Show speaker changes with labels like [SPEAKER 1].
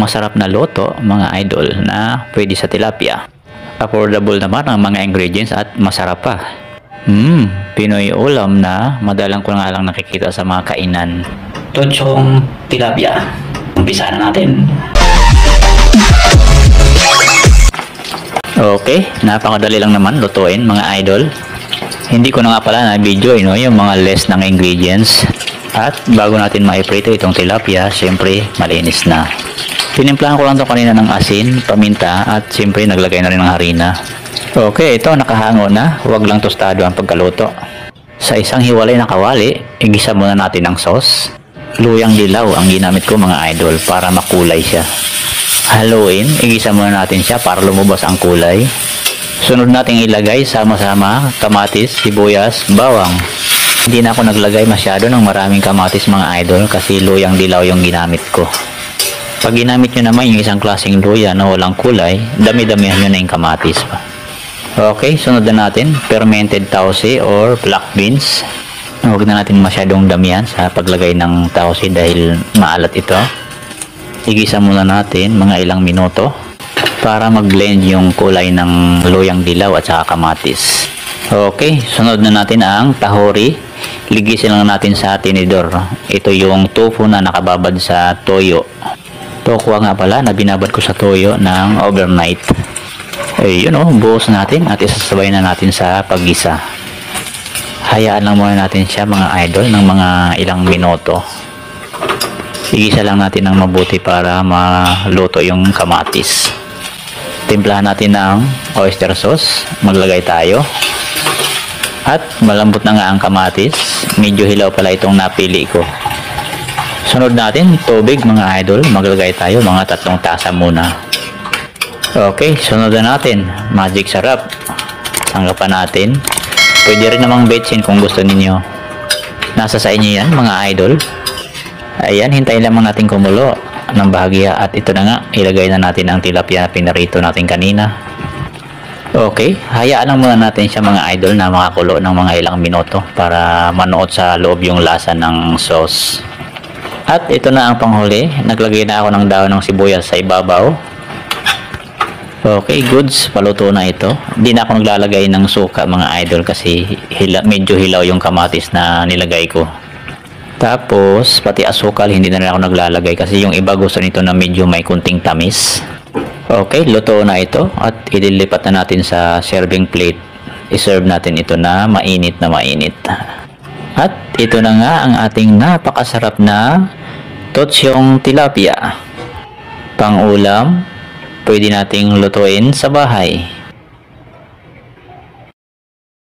[SPEAKER 1] Masarap na luto mga idol na pwede sa tilapia. Affordable naman ang mga ingredients at masarap pa. Pinoy ulam na madalang ko nga lang nakikita sa mga kainan. Tochong tilapia. Umpisa na natin. Okay, napakadali lang naman lutuin mga idol. Hindi ko na nga pala na video yung mga less ng ingredients. At bago natin maiprito itong tilapia, syempre malinis na. Tinimplahan ko lang ito kanina ng asin, paminta at syempre naglagay na rin ng harina. Okay, ito nakahango na. Huwag lang tostado ang pagkaluto. Sa isang hiwalay na kawali, igisa muna natin ang sauce. Luyang dilaw ang ginamit ko mga idol para makulay siya. Haluin, igisa muna natin siya para lumabas ang kulay. Sunod nating ilagay sama-sama kamatis, sibuyas, bawang. Hindi na ako naglagay masyado ng maraming kamatis mga idol kasi luyang dilaw yung ginamit ko. Pag ginamit nyo naman yung isang klaseng luya na walang kulay, dami-damihan nyo na yung kamatis pa. Okay, sunod na natin, fermented tausi or black beans. Huwag na natin masyadong damihan sa paglagay ng tausi dahil maalat ito. Igisa muna natin mga ilang minuto para mag-blend yung kulay ng luyang dilaw at saka kamatis. Okay, sunod na natin ang tahori. Ligisin lang natin sa tinidor. Ito yung tofu na nakababad sa toyo. Tokwa nga pala na binabad ko sa toyo ng overnight. Ayun buhos natin at isasabay na natin sa paggisa. Hayaan lang muna natin siya mga idol ng mga ilang minuto. Igisa lang natin ng mabuti para maluto yung kamatis. Timplahan natin ng oyster sauce. Maglagay tayo. At malambot na nga ang kamatis. Medyo hilaw pala itong napili ko. Sunod natin, tubig mga idol. Maglagay tayo mga 3 tasa muna. Okay, sunod na natin. Magic sarap. Tanggapan natin. Pwede rin namang betsin kung gusto ninyo. Nasa sa inyo yan mga idol. Ayan, hintayin lamang natin kumulo ng bahagya. At ito na nga, ilagay na natin ang tilapia na pinarito natin kanina. Okay, hayaan lang muna natin siya mga idol na makakulo ng mga ilang minuto para manuot sa loob yung lasa ng sauce. At ito na ang panghuli. Naglagay na ako ng daon ng sibuyas sa ibabaw. Okay, goods. Paluto na ito. Hindi na ako naglalagay ng suka mga idol kasi medyo hilaw yung kamatis na nilagay ko. Tapos, pati asukal hindi na rin ako naglalagay kasi yung iba gusto nito na medyo may kunting tamis. Okay, luto na ito at ililipat na natin sa serving plate. I-serve natin ito na mainit na mainit. At ito na nga ang ating napakasarap na tochong tilapia. Pang ulam, pwede nating lutuin sa bahay.